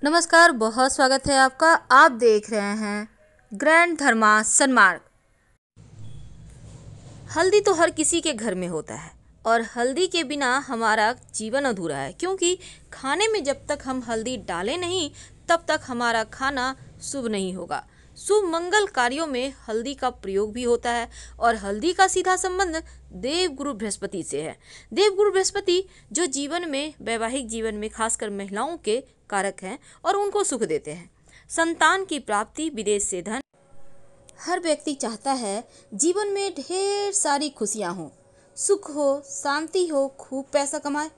नमस्कार, बहुत स्वागत है आपका। आप देख रहे हैं ग्रैंड धर्मा सन्मार्ग। हल्दी तो हर किसी के घर में होता है और हल्दी के बिना हमारा जीवन अधूरा है, क्योंकि खाने में जब तक हम हल्दी डालें नहीं तब तक हमारा खाना शुभ नहीं होगा। शुभ मंगल कार्यों में हल्दी का प्रयोग भी होता है और हल्दी का सीधा संबंध देवगुरु बृहस्पति से है। देवगुरु बृहस्पति जो जीवन में, वैवाहिक जीवन में खासकर महिलाओं के कारक हैं और उनको सुख देते हैं। संतान की प्राप्ति, विदेश से धन। हर व्यक्ति चाहता है जीवन में ढेर सारी खुशियां हो, सुख हो, शांति हो, खूब पैसा कमाए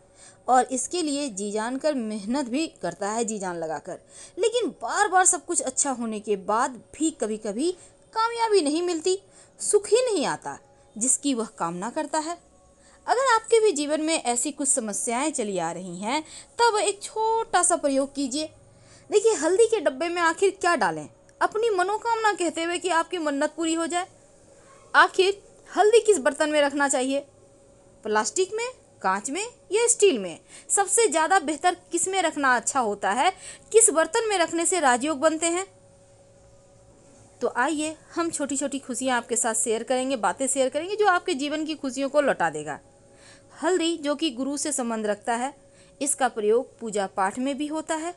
और इसके लिए जी जान कर मेहनत भी करता है, जी जान लगाकर। लेकिन बार बार सब कुछ अच्छा होने के बाद भी कभी कभी कामयाबी नहीं मिलती, सुख ही नहीं आता जिसकी वह कामना करता है। अगर आपके भी जीवन में ऐसी कुछ समस्याएं चली आ रही हैं, तब एक छोटा सा प्रयोग कीजिए। देखिए, हल्दी के डब्बे में आखिर क्या डालें अपनी मनोकामना कहते हुए कि आपकी मन्नत पूरी हो जाए। आखिर हल्दी किस बर्तन में रखना चाहिए? प्लास्टिक में, कांच में या स्टील में? सबसे ज़्यादा बेहतर किस में रखना अच्छा होता है? किस बर्तन में रखने से राजयोग बनते हैं? तो आइए हम छोटी छोटी खुशियाँ आपके साथ शेयर करेंगे, बातें शेयर करेंगे जो आपके जीवन की खुशियों को लौटा देगा। हल्दी जो कि गुरु से संबंध रखता है, इसका प्रयोग पूजा पाठ में भी होता है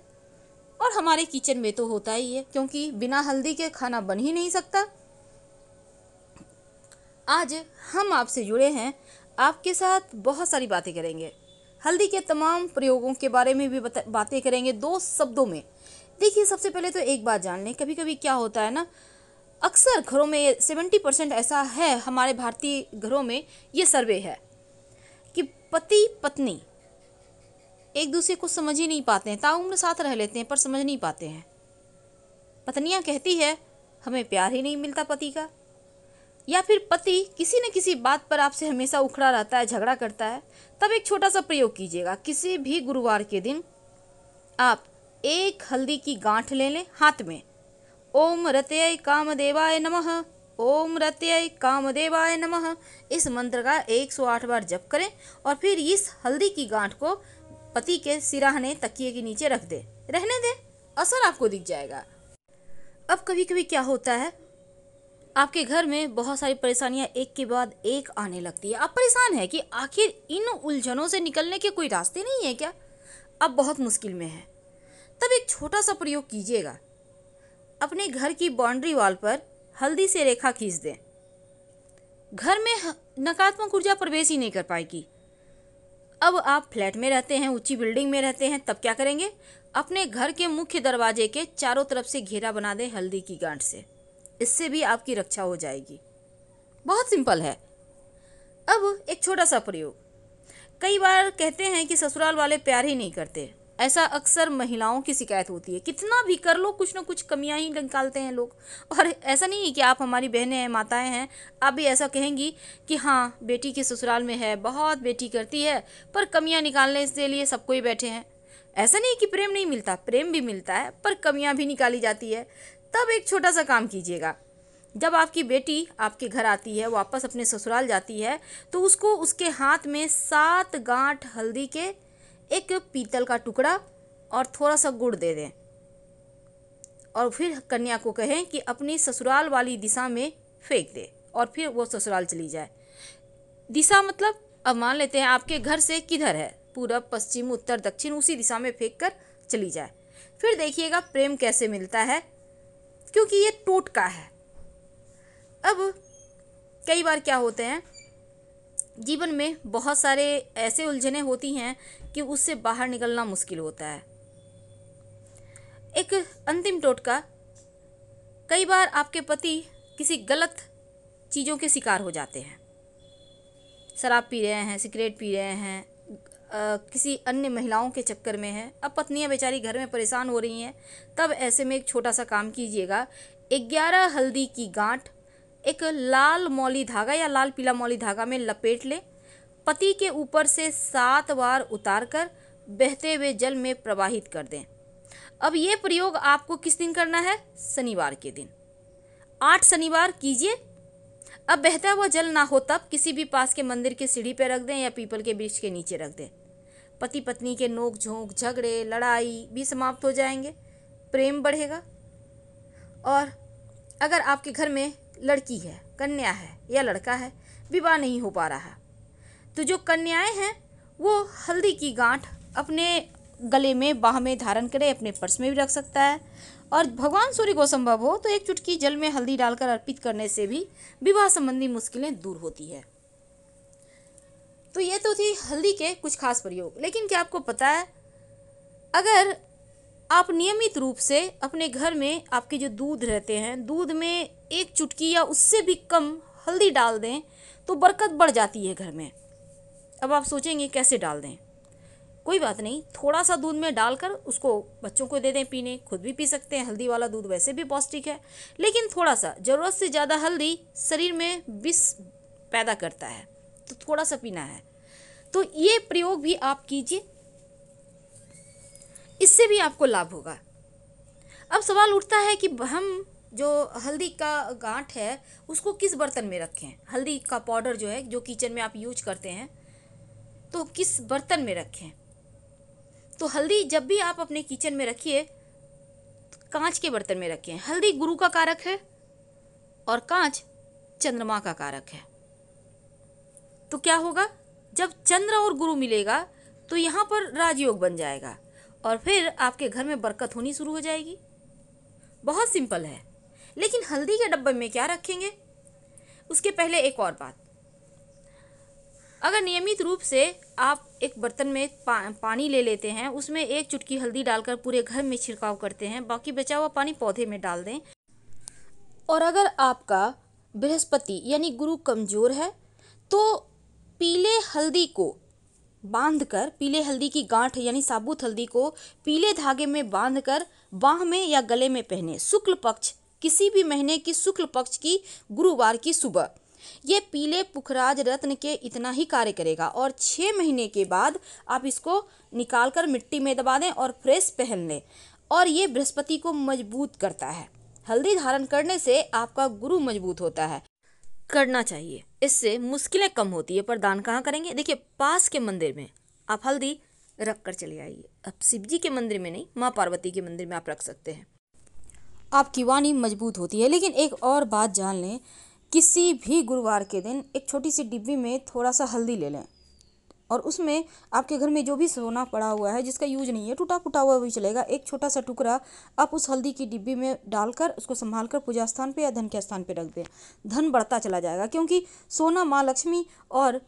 और हमारे किचन में तो होता ही है, क्योंकि बिना हल्दी के खाना बन ही नहीं सकता। आज हम आपसे जुड़े हैं, आपके साथ बहुत सारी बातें करेंगे। हल्दी के तमाम प्रयोगों के बारे में भी बातें करेंगे 2 शब्दों में। देखिए, सबसे पहले तो एक बात जान लें, कभी कभी क्या होता है ना, अक्सर घरों में 70% ऐसा है, हमारे भारतीय घरों में ये सर्वे है कि पति पत्नी एक दूसरे को समझ ही नहीं पाते हैं। ताउम्र साथ रह लेते हैं पर समझ नहीं पाते हैं। पत्नियां कहती है हमें प्यार ही नहीं मिलता पति का, या फिर पति किसी न किसी बात पर आपसे हमेशा उखड़ा रहता है, झगड़ा करता है। तब एक छोटा सा प्रयोग कीजिएगा। किसी भी गुरुवार के दिन आप एक हल्दी की गांठ ले लें हाथ में। ओम रत्यय कामदेवाय नमः, ओम रत्यय कामदेवाय नमः, इस मंत्र का 108 बार जप करें और फिर इस हल्दी की गांठ को पति के सिराहने तकिए के नीचे रख दे, रहने दे, असर आपको दिख जाएगा। अब कभी कभी क्या होता है, आपके घर में बहुत सारी परेशानियां एक के बाद एक आने लगती है। आप परेशान हैं कि आखिर इन उलझनों से निकलने के कोई रास्ते नहीं है क्या? अब बहुत मुश्किल में है। तब एक छोटा सा प्रयोग कीजिएगा। अपने घर की बाउंड्री वॉल पर हल्दी से रेखा खींच दें। घर में नकारात्मक ऊर्जा प्रवेश ही नहीं कर पाएगी। अब आप फ्लैट में रहते हैं, ऊंची बिल्डिंग में रहते हैं, तब क्या करेंगे? अपने घर के मुख्य दरवाजे के चारों तरफ से घेरा बना दें हल्दी की गांठ से। इससे भी आपकी रक्षा हो जाएगी। बहुत सिंपल है। अब एक छोटा सा प्रयोग। कई बार कहते हैं कि ससुराल वाले प्यार ही नहीं करते। ऐसा अक्सर महिलाओं की शिकायत होती है। कितना भी कर लो, कुछ ना कुछ कमियां ही निकालते हैं लोग। और ऐसा नहीं है कि आप हमारी बहनें हैं, माताएं हैं, आप भी ऐसा कहेंगी कि हाँ बेटी के ससुराल में है, बहुत बेटी करती है, पर कमियां निकालने के लिए सबको ही बैठे हैं। ऐसा नहीं कि प्रेम नहीं मिलता, प्रेम भी मिलता है, पर कमियां भी निकाली जाती है। तब एक छोटा सा काम कीजिएगा। जब आपकी बेटी आपके घर आती है, वापस अपने ससुराल जाती है, तो उसको उसके हाथ में 7 गांठ हल्दी के, एक पीतल का टुकड़ा और थोड़ा सा गुड़ दे दें और फिर कन्या को कहें कि अपनी ससुराल वाली दिशा में फेंक दे और फिर वो ससुराल चली जाए। दिशा मतलब, अब मान लेते हैं आपके घर से किधर है, पूरब, पश्चिम, उत्तर, दक्षिण, उसी दिशा में फेंक कर चली जाए। फिर देखिएगा प्रेम कैसे मिलता है, क्योंकि ये टोटका है। अब कई बार क्या होते हैं, जीवन में बहुत सारे ऐसे उलझने होती हैं कि उससे बाहर निकलना मुश्किल होता है। एक अंतिम टोटका, कई बार आपके पति किसी गलत चीज़ों के शिकार हो जाते हैं। शराब पी रहे हैं, सिगरेट पी रहे हैं, किसी अन्य महिलाओं के चक्कर में है। अब पत्नियां बेचारी घर में परेशान हो रही हैं। तब ऐसे में एक छोटा सा काम कीजिएगा। 11 हल्दी की गांठ एक लाल मौली धागा या लाल पीला मौली धागा में लपेट लें। पति के ऊपर से 7 बार उतारकर बहते हुए जल में प्रवाहित कर दें। अब ये प्रयोग आपको किस दिन करना है? शनिवार के दिन। 8 शनिवार कीजिए। अब बहता हुआ जल ना हो तब किसी भी पास के मंदिर के सीढ़ी पर रख दें या पीपल के वृक्ष के नीचे रख दें। पति पत्नी के नोक झोंक, झगड़े, लड़ाई भी समाप्त हो जाएंगे, प्रेम बढ़ेगा। और अगर आपके घर में लड़की है, कन्या है या लड़का है, विवाह नहीं हो पा रहा, तो जो कन्याएं हैं वो हल्दी की गांठ अपने गले में, बाह में धारण करे, अपने पर्स में भी रख सकता है। और भगवान सूर्य को संभव हो तो एक चुटकी जल में हल्दी डालकर अर्पित करने से भी विवाह संबंधी मुश्किलें दूर होती है। तो ये तो थी हल्दी के कुछ खास प्रयोग। लेकिन क्या आपको पता है, अगर आप नियमित रूप से अपने घर में आपके जो दूध रहते हैं, दूध में एक चुटकी या उससे भी कम हल्दी डाल दें तो बरकत बढ़ जाती है घर में। अब आप सोचेंगे कैसे डाल दें? कोई बात नहीं, थोड़ा सा दूध में डालकर उसको बच्चों को दे दें पीने, खुद भी पी सकते हैं। हल्दी वाला दूध वैसे भी पौष्टिक है, लेकिन थोड़ा सा, ज़रूरत से ज़्यादा हल्दी शरीर में विष पैदा करता है, तो थोड़ा सा पीना है। तो ये प्रयोग भी आप कीजिए, इससे भी आपको लाभ होगा। अब सवाल उठता है कि हम जो हल्दी का गांठ है उसको किस बर्तन में रखें। हल्दी का पाउडर जो है, जो किचन में आप यूज करते हैं, तो किस बर्तन में रखें? तो हल्दी जब भी आप अपने किचन में रखिए तो कांच के बर्तन में रखें। हल्दी गुरु का कारक है और कांच चंद्रमा का कारक है। तो क्या होगा, जब चंद्र और गुरु मिलेगा तो यहाँ पर राजयोग बन जाएगा और फिर आपके घर में बरकत होनी शुरू हो जाएगी। बहुत सिंपल है। लेकिन हल्दी के डब्बे में क्या रखेंगे, उसके पहले एक और बात। अगर नियमित रूप से आप एक बर्तन में पानी ले लेते हैं, उसमें एक चुटकी हल्दी डालकर पूरे घर में छिड़काव करते हैं, बाकी बचा हुआ पानी पौधे में डाल दें। और अगर आपका बृहस्पति यानी गुरु कमजोर है तो पीले हल्दी को बांधकर, पीले हल्दी की गांठ यानी साबुत हल्दी को पीले धागे में बांधकर बाह में या गले में पहने। शुक्ल पक्ष, किसी भी महीने की शुक्ल पक्ष की गुरुवार की सुबह ये पीले पुखराज रत्न के इतना ही कार्य करेगा। और 6 महीने के बाद आप इसको निकालकर मिट्टी में दबा दें और फ्रेश पहन लें। और ये बृहस्पति को मजबूत करता है। हल्दी धारण करने से आपका गुरु मजबूत होता है, करना चाहिए, इससे मुश्किलें कम होती है। पर दान कहाँ करेंगे? देखिए, पास के मंदिर में आप हल्दी रख कर चले आइए। अब शिव जी के मंदिर में नहीं, माँ पार्वती के मंदिर में आप रख सकते हैं, आपकी वाणी मजबूत होती है। लेकिन एक और बात जान लें, किसी भी गुरुवार के दिन एक छोटी सी डिब्बी में थोड़ा सा हल्दी ले लें और उसमें आपके घर में जो भी सोना पड़ा हुआ है जिसका यूज नहीं है, टूटा फूटा हुआ भी चलेगा, एक छोटा सा टुकड़ा आप उस हल्दी की डिब्बी में डालकर उसको संभाल कर पूजा स्थान पे या धन के स्थान पे रख दें। धन बढ़ता चला जाएगा, क्योंकि सोना माँ लक्ष्मी और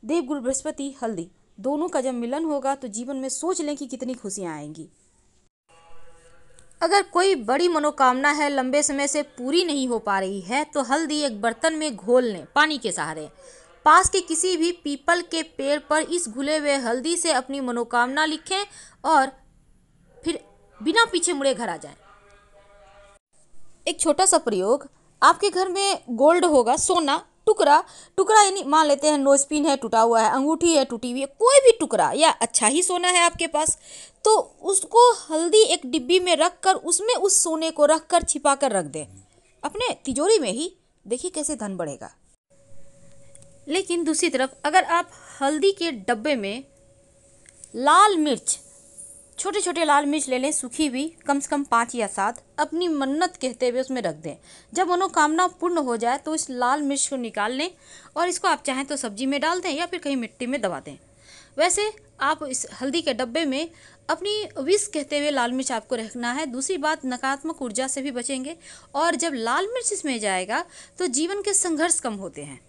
देवगुरु बृहस्पति हल्दी दोनों का जब मिलन होगा तो जीवन में सोच लें कि कितनी खुशियाँ आएंगी। अगर कोई बड़ी मनोकामना है, लंबे समय से पूरी नहीं हो पा रही है, तो हल्दी एक बर्तन में घोल लें पानी के सहारे। पास के किसी भी पीपल के पेड़ पर इस घुले हुए हल्दी से अपनी मनोकामना लिखें और फिर बिना पीछे मुड़े घर आ जाएं। एक छोटा सा प्रयोग, आपके घर में गोल्ड होगा, सोना टुकड़ा टुकड़ा यानी मान लेते हैं नोजपिन है टूटा हुआ है, अंगूठी है टूटी हुई है, कोई भी टुकड़ा या अच्छा ही सोना है आपके पास, तो उसको हल्दी एक डिब्बी में रख कर उसमें उस सोने को रख कर छिपा कर रख दें अपने तिजोरी में ही। देखिए कैसे धन बढ़ेगा। लेकिन दूसरी तरफ अगर आप हल्दी के डब्बे में लाल मिर्च, छोटे छोटे लाल मिर्च ले लें, सूखी हुई, कम से कम 5 या 7, अपनी मन्नत कहते हुए उसमें रख दें। जब मनोकामना पूर्ण हो जाए तो इस लाल मिर्च को निकाल लें और इसको आप चाहें तो सब्जी में डाल दें या फिर कहीं मिट्टी में दबा दें। वैसे आप इस हल्दी के डब्बे में अपनी विष कहते हुए लाल मिर्च आपको रखना है। दूसरी बात, नकारात्मक ऊर्जा से भी बचेंगे और जब लाल मिर्च इसमें जाएगा तो जीवन के संघर्ष कम होते हैं।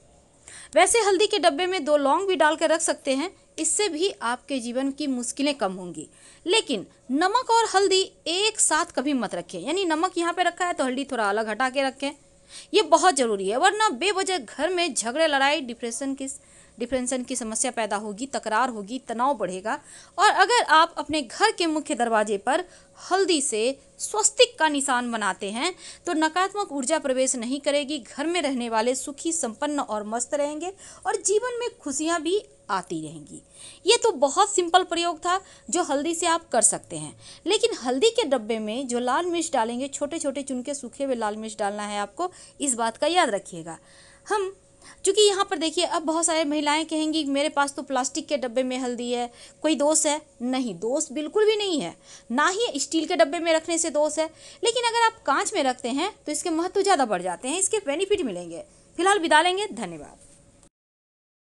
वैसे हल्दी के डब्बे में 2 लौंग भी डाल कर रख सकते हैं, इससे भी आपके जीवन की मुश्किलें कम होंगी। लेकिन नमक और हल्दी एक साथ कभी मत रखें, यानी नमक यहाँ पे रखा है तो हल्दी थोड़ा अलग हटा के रखें, ये बहुत ज़रूरी है। वरना बेवजह घर में झगड़े, लड़ाई, डिप्रेशन की समस्या पैदा होगी, तकरार होगी, तनाव बढ़ेगा। और अगर आप अपने घर के मुख्य दरवाजे पर हल्दी से स्वस्तिक का निशान बनाते हैं तो नकारात्मक ऊर्जा प्रवेश नहीं करेगी, घर में रहने वाले सुखी, संपन्न और मस्त रहेंगे और जीवन में खुशियां भी आती रहेंगी। ये तो बहुत सिंपल प्रयोग था जो हल्दी से आप कर सकते हैं। लेकिन हल्दी के डब्बे में जो लाल मिर्च डालेंगे, छोटे छोटे चुन के सूखे हुए लाल मिर्च डालना है आपको, इस बात का याद रखिएगा। हम क्योंकि यहाँ पर देखिए अब बहुत सारे महिलाएं कहेंगी मेरे पास तो प्लास्टिक के डब्बे में हल्दी है, कोई दोष है? नहीं, दोष बिल्कुल भी नहीं है, ना ही स्टील के डब्बे में रखने से दोष है। लेकिन अगर आप कांच में रखते हैं तो इसके महत्व ज़्यादा बढ़ जाते हैं, इसके बेनिफिट मिलेंगे। फिलहाल विदा लेंगे, धन्यवाद।